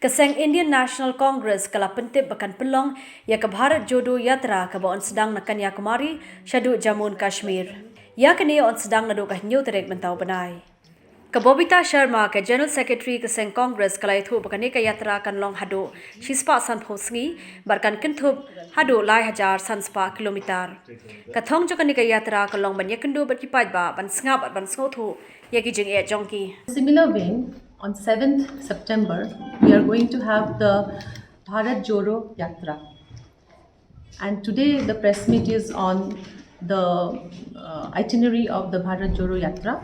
Kaseng Indian National Congress kala pentip bakan Pynlong ya ke Bharat Jodo Yatra ke on sedang na Kanyakumari syadu Jammu and Kashmir. Ya kini on sedang na dokah new terek mentau benai. Kabobita Sharma ke General Secretary Kaseng Congress kala itu bakan ke yatra kan long hadu shispa san phosngi barkan kentup hadu lai hajar san spa kilometer. Kathong jo kan ke yatra kan long ban yakendo berkipai ba ban sngap ban snothu ya ki jing e jongki. Similar vein, on 7th September, we are going to have the Bharat Jodo Yatra. And today the press meet is on the itinerary of the Bharat Jodo Yatra.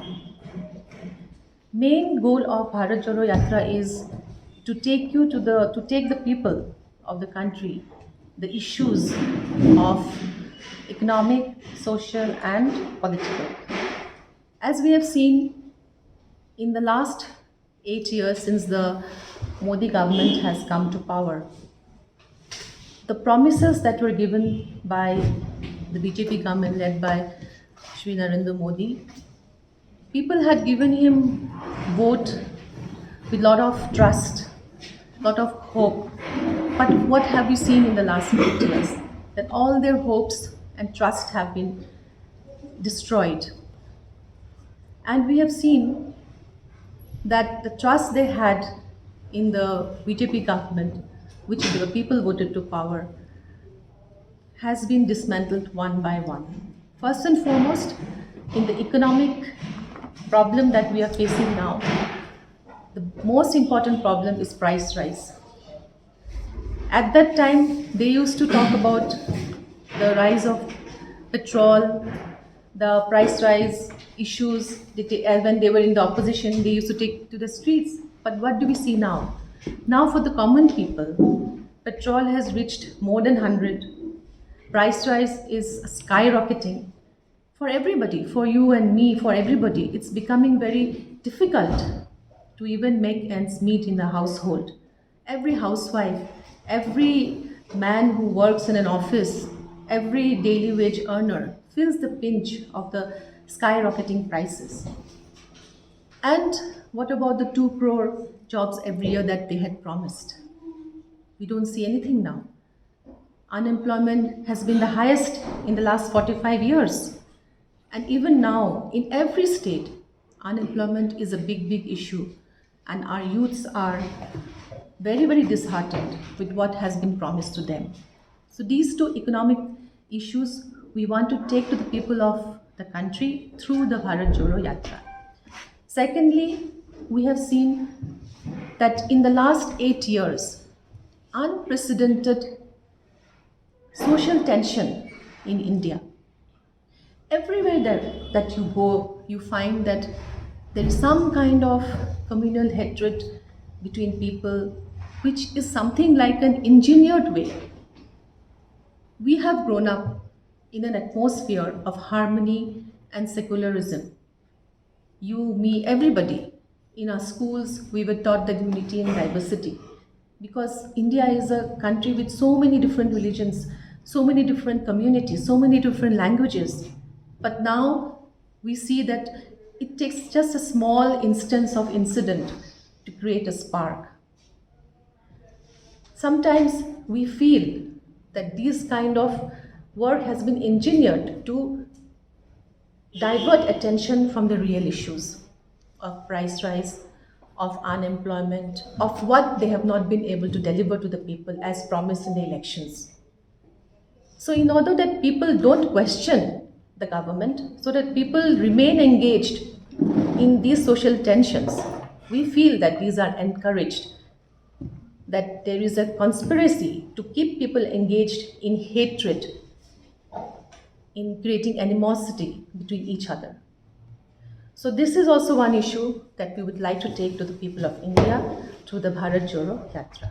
Main goal of Bharat Jodo Yatra is to take the people of the country, the issues of economic, social and political. As we have seen in the last 8 years since the Modi government has come to power, the promises that were given by the BJP government led by Shri Narendra Modi, people had given him vote with a lot of trust, lot of hope. But what have we seen in the last 8 years? That all their hopes and trust have been destroyed. And we have seen that the trust they had in the BJP government, which the people voted to power, has been dismantled one by one. First and foremost, in the economic problem that we are facing now, the most important problem is price rise. At that time, they used to talk about the rise of petrol, the price rise issues. When they were in the opposition, they used to take to the streets. But what do we see now? Now for the common people, petrol has reached more than 100. Price rise is skyrocketing. For everybody, for you and me, for everybody, it's becoming very difficult to even make ends meet in the household. Every housewife, every man who works in an office, every daily wage earner feels the pinch of the skyrocketing prices. And what about the 2 crore jobs every year that they had promised? We don't see anything now. Unemployment has been the highest in the last 45 years. And even now, in every state, unemployment is a big, big issue. And our youths are very, very disheartened with what has been promised to them. So these 2 economic issues we want to take to the people of the country through the Bharat Jodo Yatra. Secondly, we have seen that in the last 8 years, unprecedented social tension in India. Everywhere that you go, you find that there is some kind of communal hatred between people, which is something like an engineered way. We have grown up in an atmosphere of harmony and secularism. You, me, everybody. In our schools, we were taught that unity and diversity. Because India is a country with so many different religions, so many different communities, so many different languages. But now we see that it takes just a small instance of incident to create a spark. Sometimes we feel that this kind of work has been engineered to divert attention from the real issues of price rise, of unemployment, of what they have not been able to deliver to the people as promised in the elections. So in order that people don't question the government, so that people remain engaged in these social tensions, we feel that these are encouraged, that there is a conspiracy to keep people engaged in hatred, in creating animosity between each other. So this is also one issue that we would like to take to the people of India through the Bharat Jodo Yatra.